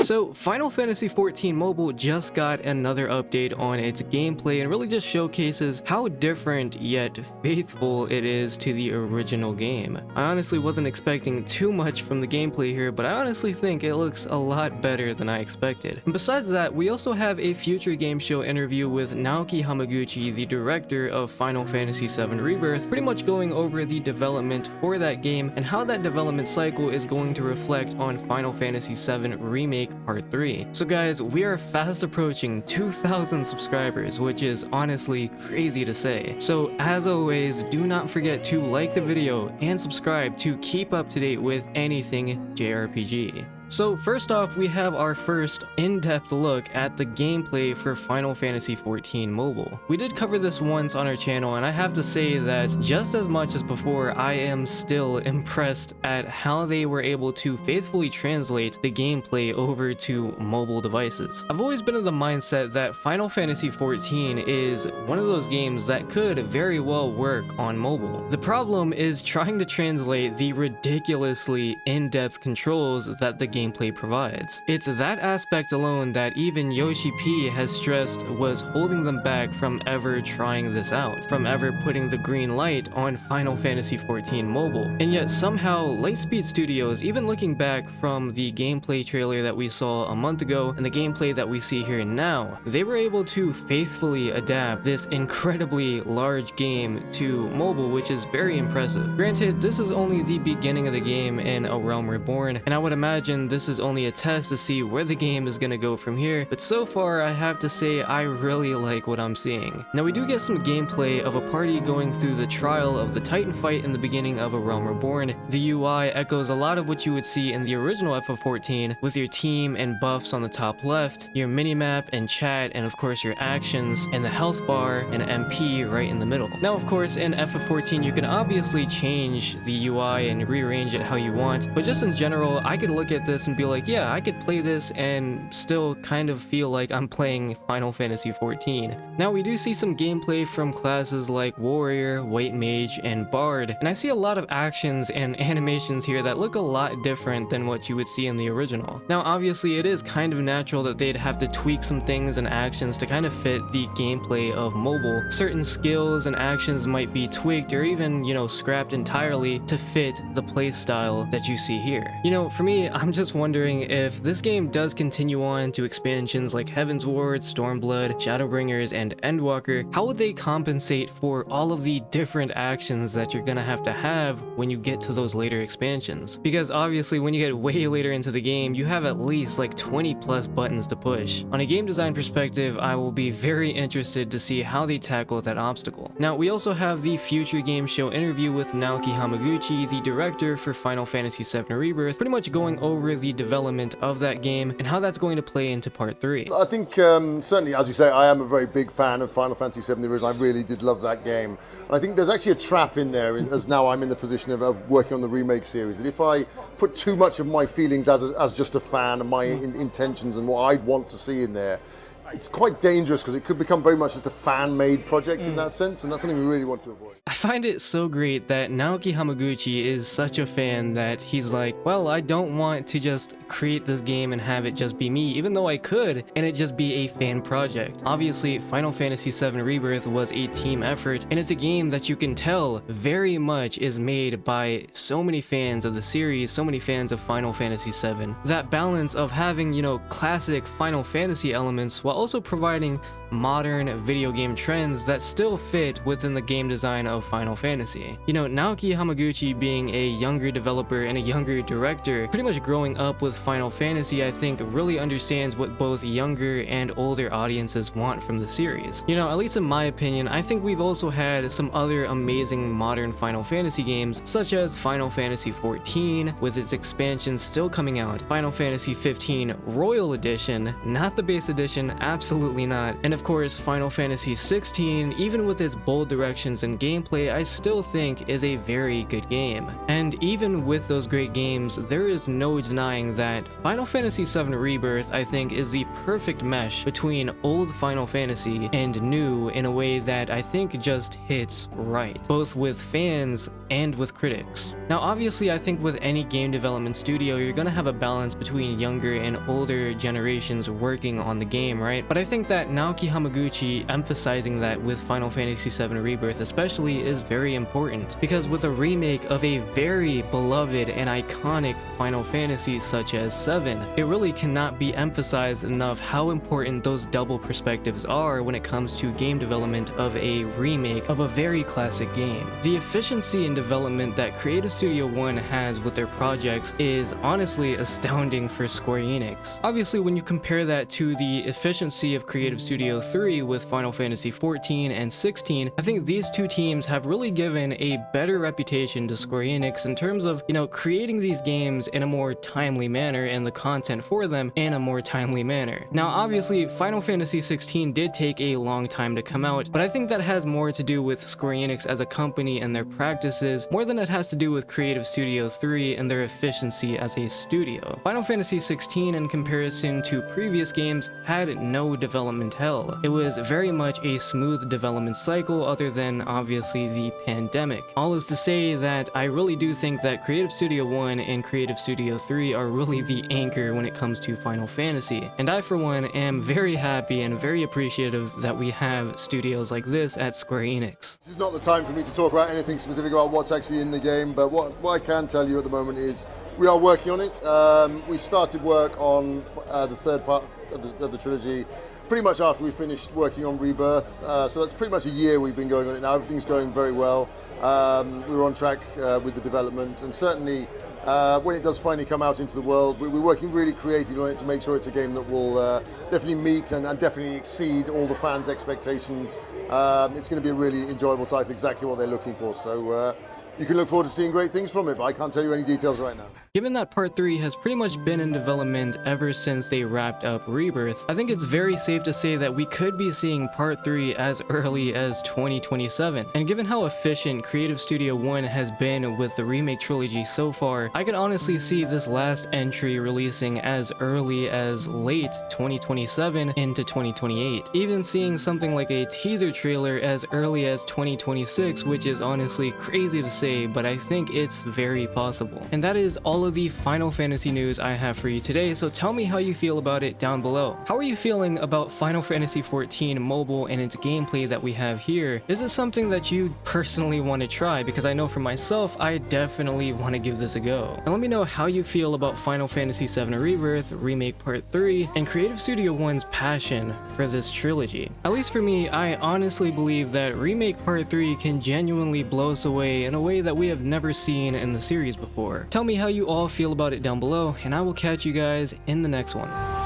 So Final Fantasy XIV Mobile just got another update on its gameplay and really just showcases how different yet faithful it is to the original game. I honestly wasn't expecting too much from the gameplay here, but I honestly think it looks a lot better than I expected. And besides that, we also have a future game show interview with Naoki Hamaguchi, the director of Final Fantasy VII Rebirth, pretty much going over the development for that game and how that development cycle is going to reflect on Final Fantasy VII Remake Part 3. So guys, we are fast approaching 2,000 subscribers, which is honestly crazy to say. So as always, do not forget to like the video and subscribe to keep up to date with anything JRPG. So first off, we have our first in-depth look at the gameplay for Final Fantasy XIV Mobile. We did cover this once on our channel, and I have to say that just as much as before, I am still impressed at how they were able to faithfully translate the gameplay over to mobile devices. I've always been of the mindset that Final Fantasy XIV is one of those games that could very well work on mobile. The problem is trying to translate the ridiculously in-depth controls that the gameplay provides. It's that aspect alone that even Yoshi P has stressed was holding them back from ever trying this out, from ever putting the green light on Final Fantasy XIV Mobile. And yet somehow Lightspeed Studios, even looking back from the gameplay trailer that we saw a month ago and the gameplay that we see here now, they were able to faithfully adapt this incredibly large game to mobile, which is very impressive. Granted, this is only the beginning of the game in A Realm Reborn, and I would imagine this is only a test to see where the game is gonna go from here, but so far I have to say I really like what I'm seeing. Now we do get some gameplay of a party going through the trial of the Titan fight in the beginning of A Realm Reborn. The UI echoes a lot of what you would see in the original FF14, with your team and buffs on the top left, your minimap and chat, and of course your actions, and the health bar and MP right in the middle. Now of course in FF14 you can obviously change the UI and rearrange it how you want, but just in general I could look at this and be like, yeah, I could play this and still kind of feel like I'm playing Final Fantasy XIV. Now we do see some gameplay from classes like Warrior, White Mage, and Bard, and I see a lot of actions and animations here that look a lot different than what you would see in the original. Now obviously it is kind of natural that they'd have to tweak some things and actions to kind of fit the gameplay of mobile. Certain skills and actions might be tweaked or even, scrapped entirely to fit the playstyle that you see here. For me, I'm just wondering if this game does continue on to expansions like Heaven's Ward, Stormblood, Shadowbringers, and Endwalker, how would they compensate for all of the different actions that you're gonna have to have when you get to those later expansions? Because obviously when you get way later into the game, you have at least like 20 plus buttons to push. On a game design perspective, I will be very interested to see how they tackle that obstacle. Now we also have the future game show interview with Naoki Hamaguchi, the director for Final Fantasy VII Rebirth, pretty much going over the development of that game and how that's going to play into Part 3. I think certainly, as you say, I am a very big fan of Final Fantasy VII, the original. I really did love that game. And I think there's actually a trap in there, as now I'm in the position of working on the remake series, that if I put too much of my feelings as just a fan and my intentions and what I'd want to see in there, it's quite dangerous because it could become very much just a fan-made project in that sense, and that's something we really want to avoid. I find it so great that Naoki Hamaguchi is such a fan that he's like, well, I don't want to just create this game and have it just be me, even though I could, and it just be a fan project. Obviously, Final Fantasy VII Rebirth was a team effort, and it's a game that you can tell very much is made by so many fans of the series, so many fans of Final Fantasy VII. That balance of having, classic Final Fantasy elements while also providing modern video game trends that still fit within the game design of Final Fantasy. Naoki Hamaguchi being a younger developer and a younger director, pretty much growing up with Final Fantasy, I think really understands what both younger and older audiences want from the series. At least in my opinion, I think we've also had some other amazing modern Final Fantasy games, such as Final Fantasy XIV, with its expansions still coming out, Final Fantasy XV Royal Edition, not the base edition, absolutely not, and of course Final Fantasy XVI, even with its bold directions and gameplay, I still think is a very good game. And even with those great games, there is no denying that Final Fantasy VII Rebirth, I think, is the perfect mesh between old Final Fantasy and new in a way that I think just hits right, both with fans and with critics. Now obviously I think with any game development studio you're gonna have a balance between younger and older generations working on the game, right? But I think that Naoki Hamaguchi emphasizing that with Final Fantasy VII Rebirth especially is very important, because with a remake of a very beloved and iconic Final Fantasy such as 7, it really cannot be emphasized enough how important those double perspectives are when it comes to game development of a remake of a very classic game. The efficiency in development that Creative Studio 1 has with their projects is honestly astounding for Square Enix. Obviously when you compare that to the efficiency of Creative Studio 3 with Final Fantasy 14 and 16, I think these two teams have really given a better reputation to Square Enix in terms of, creating these games in a more timely manner and the content for them in a more timely manner. Now obviously Final Fantasy 16 did take a long time to come out, but I think that has more to do with Square Enix as a company and their practices more than it has to do with Creative Studio 3 and their efficiency as a studio. Final Fantasy 16 in comparison to previous games had no development hell. It was very much a smooth development cycle other than obviously the pandemic. All is to say that I really do think that Creative Studio 1 and Creative Studio 3 are really the anchor when it comes to Final Fantasy, and I for one am very happy and very appreciative that we have studios like this at Square Enix. This is not the time for me to talk about anything specific about what's actually in the game, but what I can tell you at the moment is we are working on it. We started work on the third part of the trilogy pretty much after we finished working on Rebirth, so that's pretty much a year we've been going on it now. Everything's going very well. We're on track with the development, and certainly when it does finally come out into the world, we're working really creatively on it to make sure it's a game that will definitely meet and definitely exceed all the fans' expectations. It's going to be a really enjoyable title, exactly what they're looking for, so you can look forward to seeing great things from it, but I can't tell you any details right now. Given that Part 3 has pretty much been in development ever since they wrapped up Rebirth, I think it's very safe to say that we could be seeing Part 3 as early as 2027. And given how efficient Creative Studio 1 has been with the remake trilogy so far, I could honestly see this last entry releasing as early as late 2027 into 2028. Even seeing something like a teaser trailer as early as 2026, which is honestly crazy to say, but I think it's very possible. And that is all of the Final Fantasy news I have for you today, so tell me how you feel about it down below. How are you feeling about Final Fantasy 14 mobile and its gameplay that we have here? Is it something that you personally want to try? Because I know for myself, I definitely want to give this a go. And let me know how you feel about Final Fantasy VII Rebirth, Remake Part 3, and Creative Studio 1's passion for this trilogy. At least for me, I honestly believe that Remake Part 3 can genuinely blow us away in a way that we have never seen in the series before. Tell me how you all feel about it down below, and I will catch you guys in the next one.